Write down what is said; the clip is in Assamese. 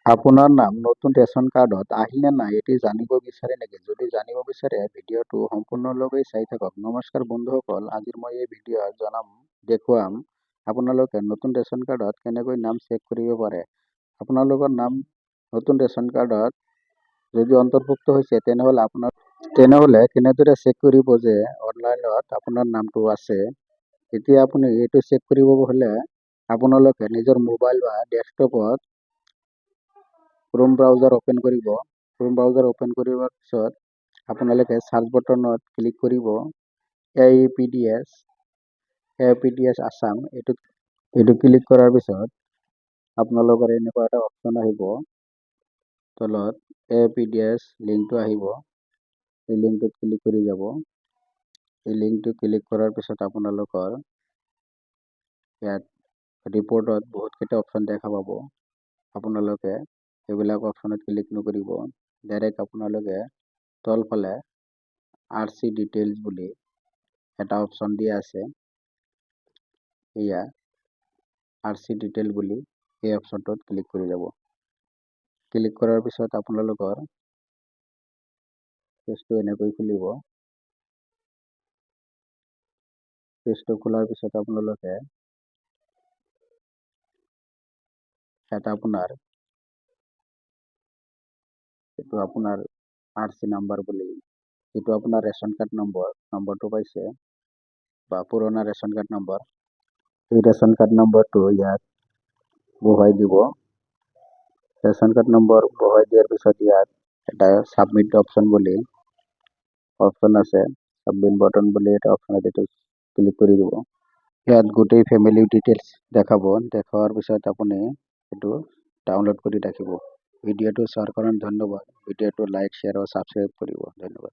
আপোনাৰ নাম নতুন ৰেচন কাৰ্ডত আহিল নে নাই এটি জানিব বিচাৰে নেকি? যদি জানিব বিচাৰে ভিডিঅ'টো সম্পূৰ্ণলৈকে চাই থাকক। নমস্কাৰ বন্ধুসকল, আজি মই এই ভিডিঅ'ত দেখুৱাম আপোনালোকে নতুন ৰেচন কাৰ্ডত কেনেকৈ নাম চেক কৰিব পাৰে। আপোনালোকৰ নাম নতুন ৰেচন কাৰ্ডত যদি অন্তৰ্ভুক্ত হৈছে তেনেহ'লে কেনেদৰে চেক কৰিব যে অনলাইনত আপোনাৰ নামটো আছে। এতিয়া আপুনি এইটো চেক কৰিব হ'লে আপোনালোকে নিজৰ মোবাইল বা ডেস্কটপত ক্ৰোম ব্ৰাউজাৰ অপেন কৰিব। ক্ৰোম ব্ৰাউজাৰ অপেন কৰাৰ পিছত আপোনালোকে সাৰ্চ বটনত ক্লিক কৰিব APDS আছাম এইটো ক্লিক কৰাৰ পিছত আপোনালোকৰ এনেকুৱা এটা অপশ্যন আহিব। তলত APDS লিংকটো আহিব। এই লিংকটোত ক্লিক কৰি যাব। এই লিংকটো ক্লিক কৰাৰ পিছত আপোনালোকৰ ইয়াত ৰিপৰ্টত বহুতকেইটা অপশ্যন দেখা পাব। আপোনালোকে এইবিলাক অপশ্যনত ক্লিক নকৰিব। ডাইৰেক্ট আপোনালোকে তলফালে RC ডিটেইলছ বুলি এটা অপশ্যন দিয়া আছে। এয়া RC ডিটেইল বুলি এই অপশ্যনটোত ক্লিক কৰি যাব। ক্লিক কৰাৰ পিছত আপোনালোকৰ পেজটো এনেকৈ খুলিব। পেজটো খোলাৰ পিছত আপোনালোকে ইয়াত আপোনাৰ RC নাম্বাৰ বুলি যিটো আপোনাৰ ৰেচন কাৰ্ড নম্বৰটো পাইছে বা পুৰণা ৰেচন কাৰ্ড নম্বৰ, এই ৰেচন কাৰ্ড নম্বৰটো ইয়াত বহুৱাই দিব। ৰেচন কাৰ্ড নম্বৰ বহুৱাই দিয়াৰ পিছত ইয়াত এটা সাবমিট অপশ্যন বুলি অপশ্যন আছে। সাবমিট বাটন বুলি এটা অপশ্যন আছে, এইটো ক্লিক কৰি দিব। ইয়াত গোটেই ফেমিলি ডিটেইলছ দেখাৱাৰ পিছত আপুনি এইটো ডাউনলোড কৰি ৰাখিব। ভিডিঅ'টো চোৱাৰ কাৰণে ধন্যবাদ। ভিডিঅ'টো লাইক, শ্বেয়াৰ আৰু ছাবস্ক্ৰাইব কৰিব। ধন্যবাদ।